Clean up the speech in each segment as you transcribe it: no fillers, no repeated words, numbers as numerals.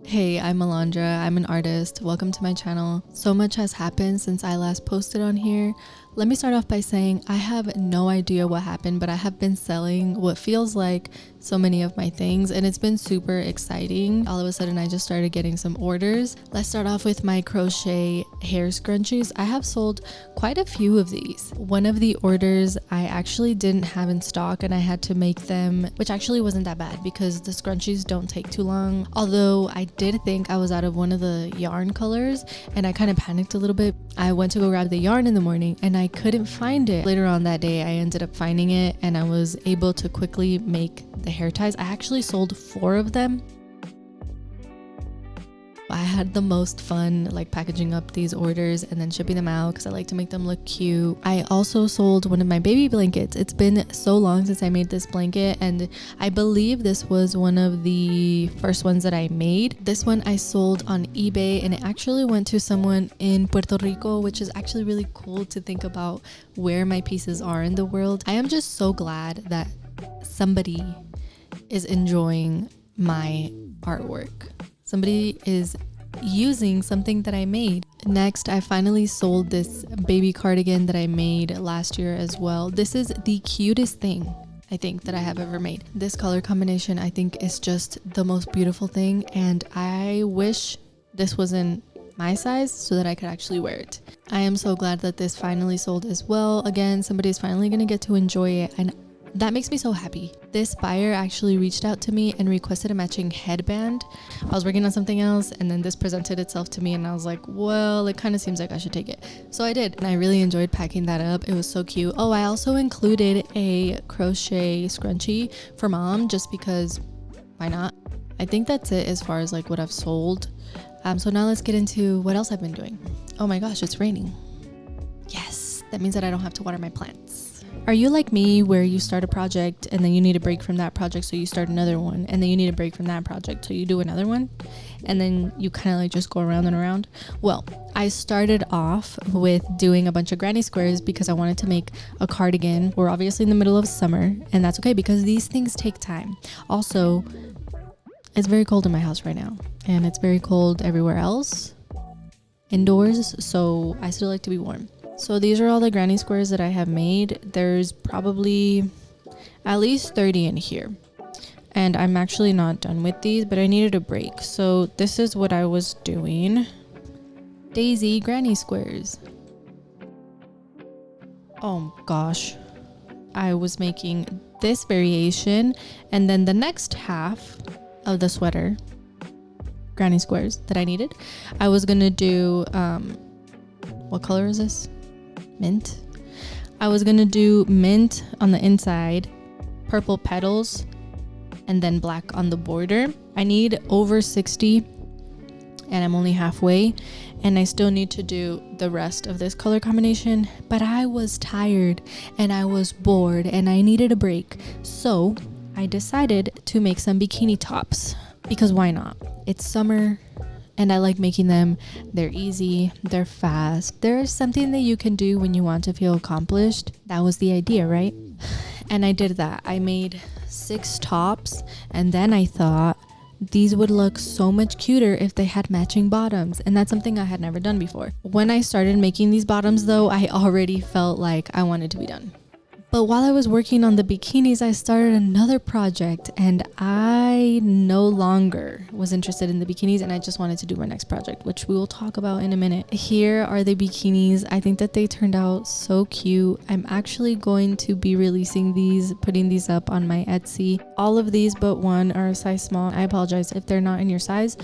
Hey, I'm Alondra. I'm an artist. Welcome to my channel. So much has happened since I last posted on here. Let me start off by saying I have no idea what happened, but I have been selling what feels like so many of my things, and it's been super exciting. All of a sudden, I just started getting some orders. Let's start off with my crochet hair scrunchies. I have sold quite a few of these. One of the orders I actually didn't have in stock, and I had to make them, which actually wasn't that bad because the scrunchies don't take too long. Although I did think I was out of one of the yarn colors, and I kind of panicked a little bit. I went to go grab the yarn in the morning, and I couldn't find it. Later on that day, I ended up finding it, and I was able to quickly make the hair ties. I actually sold 4 of them. I had the most fun like packaging up these orders and then shipping them out because I like to make them look cute. I also sold one of my baby blankets. It's been so long since I made this blanket, and I believe this was one of the first ones that I made. This one I sold on eBay, and it actually went to someone in Puerto Rico, which is actually really cool to think about where my pieces are in the world. I am just so glad that somebody is enjoying my artwork. Somebody is using something that I made. Next, I finally sold this baby cardigan that I made last year as well. This is the cutest thing I think that I have ever made. This color combination I think is just the most beautiful thing, and I wish this was in my size so that I could actually wear it. I am so glad that this finally sold as well. Again, somebody's finally gonna get to enjoy it, and that makes me so happy. This buyer actually reached out to me and requested a matching headband. I was working on something else, and then this presented itself to me, and I was like, well, it kind of seems like I should take it. So I did, and I really enjoyed packing that up. It was so cute. Oh, I also included a crochet scrunchie for mom just because why not? I think that's it as far as like what I've sold. So now let's get into what else I've been doing. Oh my gosh, it's raining. Yes, that means that I don't have to water my plants. Are you like me where you start a project and then you need a break from that project, so you start another one, and then you need a break from that project, so you do another one, and then you kind of like just go around and around? Well, I started off with doing a bunch of granny squares because I wanted to make a cardigan. We're obviously in the middle of summer, and that's okay because these things take time. Also, it's very cold in my house right now, and it's very cold everywhere else indoors, so I still like to be warm. So these are all the granny squares that I have made. There's probably at least 30 in here, and I'm actually not done with these, but I needed a break. So this is what I was doing. Daisy granny squares. Oh gosh. I was making this variation, and then the next half of the sweater granny squares that I needed, I was gonna do what color is this? Mint. I was gonna do mint on the inside, purple petals, and then black on the border. I need over 60, and I'm only halfway, and I still need to do the rest of this color combination, but I was tired and I was bored and I needed a break, so I decided to make some bikini tops because why not? It's summer and I like making them. They're easy, they're fast. There's something that you can do when you want to feel accomplished. That was the idea, right? And I did that. I made 6 tops, and then I thought these would look so much cuter if they had matching bottoms, and that's something I had never done before. When I started making these bottoms though, I already felt like I wanted to be done. But while I was working on the bikinis, I started another project, and I no longer was interested in the bikinis, and I just wanted to do my next project, which we will talk about in a minute. Here are the bikinis. I think that they turned out so cute. I'm actually going to be releasing these, putting these up on my Etsy. All of these but one are a size small. I apologize if they're not in your size,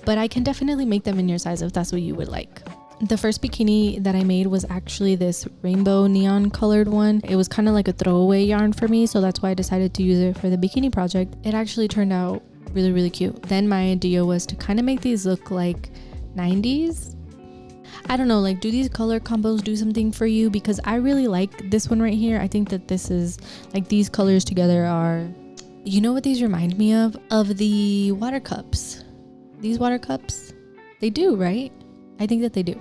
but I can definitely make them in your size if that's what you would like. The first bikini that I made was actually this rainbow neon colored one. It was kind of like a throwaway yarn for me, so that's why I decided to use it for the bikini project. It actually turned out really, really cute. Then my idea was to kind of make these look like 90s. I don't know, like, do these color combos do something for you? Because I really like this one right here. I think that this is like, these colors together are, you know what these remind me of? Of the water cups. These water cups, they do, right? I think that they do.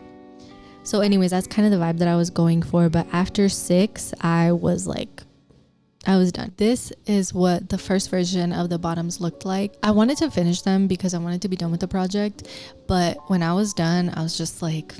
So anyways, that's kind of the vibe that I was going for. But after 6, I was like, I was done. This is what the first version of the bottoms looked like. I wanted to finish them because I wanted to be done with the project, but when I was done, I was just like,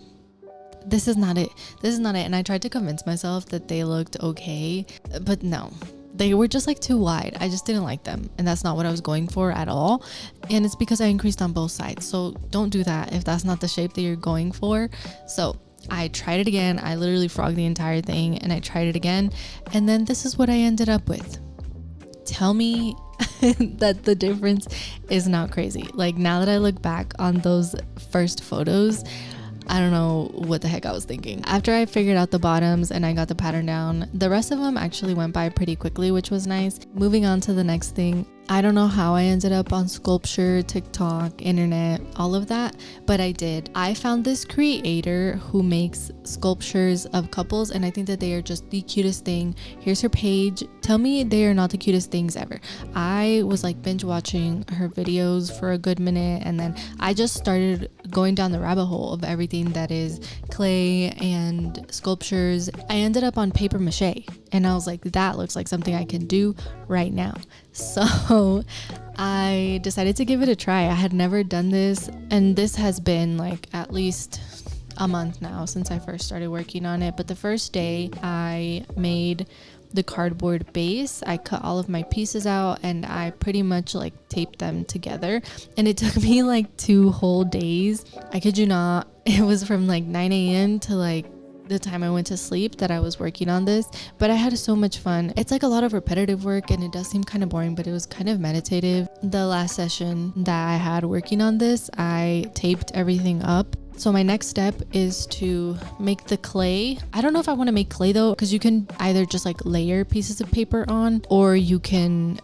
this is not it. This is not it. And I tried to convince myself that they looked okay, but no. They were just like too wide. I just didn't like them, and that's not what I was going for at all. And it's because I increased on both sides. So don't do that if that's not the shape that you're going for. So I tried it again. I literally frogged the entire thing, and I tried it again, and then this is what I ended up with. Tell me that the difference is not crazy. Like, now that I look back on those first photos, I don't know what the heck I was thinking. After I figured out the bottoms and I got the pattern down, the rest of them actually went by pretty quickly, which was nice. Moving on to the next thing. I don't know how I ended up on Sculpture, TikTok, internet, all of that, but I did. I found this creator who makes sculptures of couples, and I think that they are just the cutest thing. Here's her page. Tell me they are not the cutest things ever. I was like binge watching her videos for a good minute, and then I just started going down the rabbit hole of everything that is clay and sculptures. I ended up on paper mache, and I was like, that looks like something I can do right now. So I decided to give it a try. I had never done this, and this has been like at least a month now since I first started working on it. But the first day I made the cardboard base, I cut all of my pieces out and I pretty much like taped them together, and it took me like 2 whole days. I kid you not. It was from like 9 a.m. to like the time I went to sleep that I was working on this, but I had so much fun. It's like a lot of repetitive work, and it does seem kind of boring, but it was kind of meditative. The last session that I had working on this, I taped everything up. So my next step is to make the clay. I don't know if I want to make clay though, because you can either just like layer pieces of paper on, or you can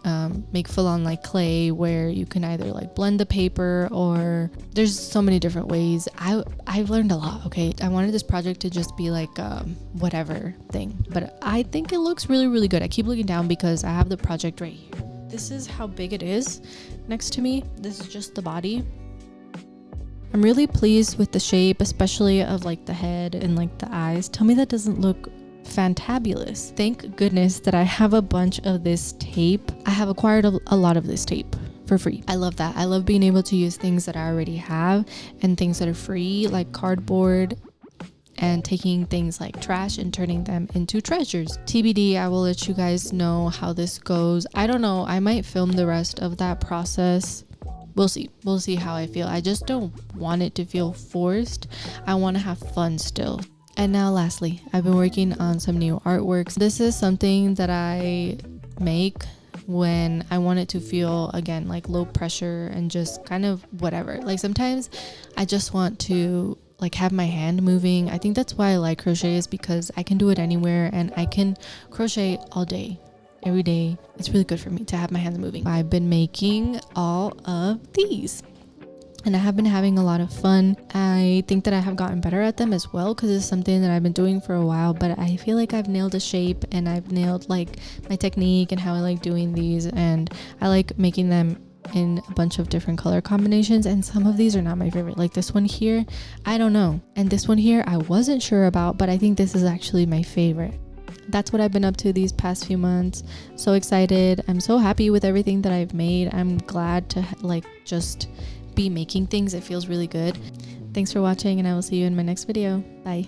make full on like clay where you can either like blend the paper, or there's so many different ways. I've learned a lot. Okay, I wanted this project to just be like whatever thing, but I think it looks really, really good. I keep looking down because I have the project right here. This is how big it is next to me. This is just the body. I'm really pleased with the shape, especially of like the head and like the eyes. Tell me that doesn't look fantabulous. Thank goodness that I have a bunch of this tape. I have acquired a lot of this tape for free. I love that. I love being able to use things that I already have and things that are free, like cardboard, and taking things like trash and turning them into treasures. TBD, I will let you guys know how this goes. I don't know. I might film the rest of that process. We'll see how I feel. I just don't want it to feel forced. I want to have fun still. And now lastly, I've been working on some new artworks. This is something that I make when I want it to feel, again, like low pressure and just kind of whatever. Like sometimes I just want to like have my hand moving. I think that's why I like crochet, is because I can do it anywhere and I can crochet all day. Every day. It's really good for me to have my hands moving. I've been making all of these, and I have been having a lot of fun. I think that I have gotten better at them as well, because it's something that I've been doing for a while, but I feel like I've nailed a shape and I've nailed like my technique and how I like doing these, and I like making them in a bunch of different color combinations. And some of these are not my favorite, like this one here, I don't know, and this one here I wasn't sure about, but I think this is actually my favorite. That's what I've been up to these past few months. So excited. I'm so happy with everything that I've made. I'm glad to like just be making things. It feels really good. Thanks for watching, and I will see you in my next video. Bye.